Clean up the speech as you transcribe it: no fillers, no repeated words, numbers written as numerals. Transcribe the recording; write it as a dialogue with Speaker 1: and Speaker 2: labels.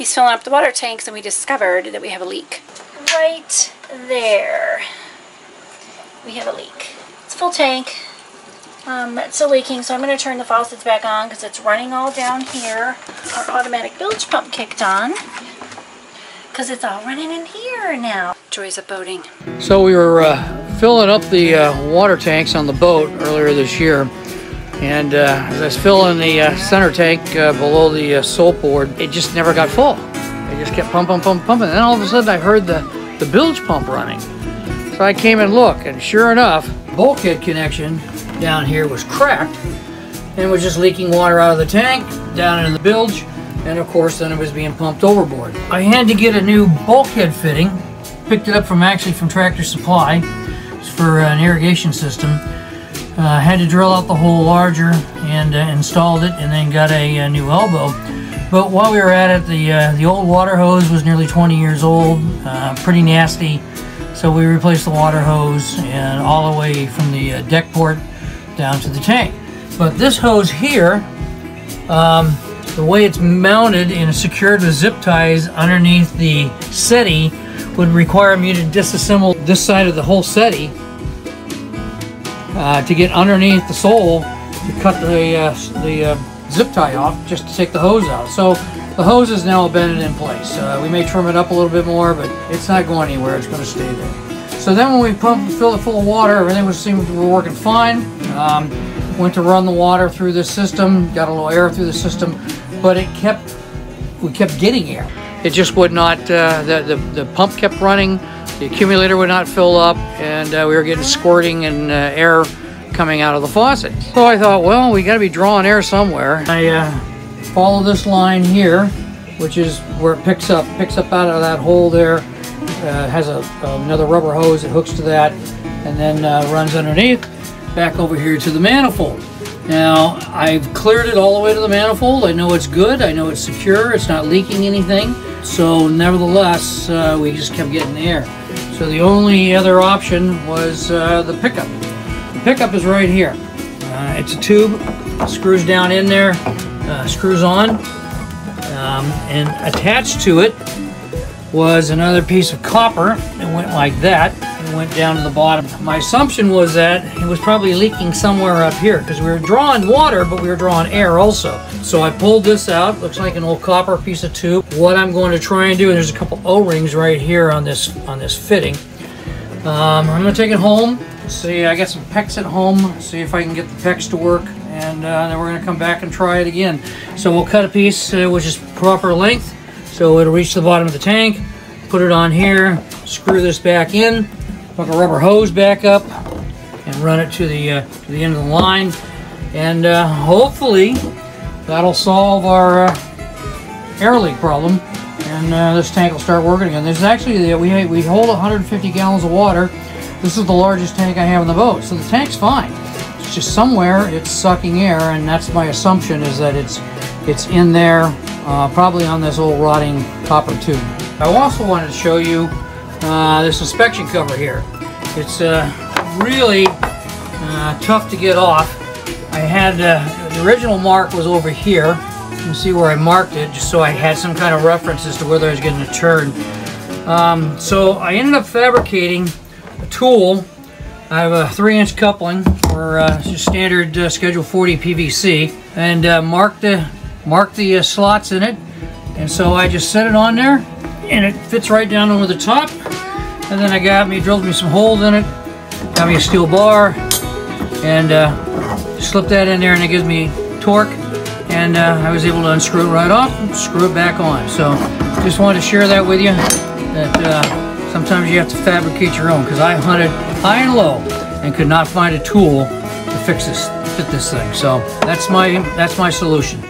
Speaker 1: He's filling up the water tanks and we discovered that we have a leak. Right there. We have a leak. It's a full tank. It's still leaking, so I'm going to turn the faucets back on because it's running all down here. Our automatic bilge pump kicked on because it's all running in here now. Joys of boating.
Speaker 2: So we were filling up the water tanks on the boat earlier this year, and as I was filling the center tank below the soap board, it just never got full. It just kept pumping, and then all of a sudden I heard the bilge pump running. So I came and looked, and sure enough, bulkhead connection down here was cracked and was just leaking water out of the tank down into the bilge, and of course then it was being pumped overboard. I had to get a new bulkhead fitting. Picked it up from Tractor Supply. It's for an irrigation system. Had to drill out the hole larger and installed it, and then got a new elbow. But while we were at it, the old water hose was nearly 20 years old, pretty nasty. So we replaced the water hose and all the way from the deck port down to the tank. But this hose here, the way it's mounted and secured with zip ties underneath the settee would require me to disassemble this side of the whole settee to get underneath the sole to cut the zip tie off just to take the hose out. So the hose is now bended in place. We may trim it up a little bit more, but it's not going anywhere. It's going to stay there. So then when we filled it full of water, everything seemed to be working fine. Went to run the water through the system, got a little air through the system, but we kept getting air. It just would not, the pump kept running, the accumulator would not fill up, and we were getting squirting and air coming out of the faucet. So I thought, well, we got to be drawing air somewhere. I follow this line here, which is where it picks up out of that hole there. Has another rubber hose that hooks to that, and then runs underneath back over here to the manifold. Now I've cleared it all the way to the manifold. I know it's good, I know it's secure, it's not leaking anything. So nevertheless, we just kept getting air. So the only other option was the pickup. The pickup is right here. It's a tube, screws down in there, screws on, and attached to it was another piece of copper that went like that and went down to the bottom. My assumption was that it was probably leaking somewhere up here because we were drawing water, but we were drawing air also. So I pulled this out. Looks like an old copper piece of tube. What I'm going to try and do, and there's a couple O-rings right here on this fitting. I'm going to take it home. See, I got some PEX at home. See if I can get the PEX to work, and then we're going to come back and try it again. So we'll cut a piece which is proper length, so it'll reach the bottom of the tank. Put it on here, screw this back in, hook a rubber hose back up, and run it to the end of the line. And hopefully that'll solve our air leak problem, and this tank will start working again. There's actually, we hold 150 gallons of water. This is the largest tank I have in the boat, so the tank's fine. It's just somewhere it's sucking air, and that's my assumption, is that it's in there, probably on this old rotting copper tube. I also wanted to show you this inspection cover here. It's really tough to get off. I had the original mark was over here. You can see where I marked it, just so I had some kind of reference as to whether I was getting a turn. So I ended up fabricating a tool. I have a 3-inch coupling for just standard Schedule 40 PVC, and marked the slots in it. And so I just set it on there, and it fits right down over the top. And then I drilled me some holes in it, got me a steel bar, and slipped that in there, and it gives me torque. And I was able to unscrew it right off and screw it back on. So just wanted to share that with you, that sometimes you have to fabricate your own, because I hunted high and low and could not find a tool to fit this thing. So that's my solution.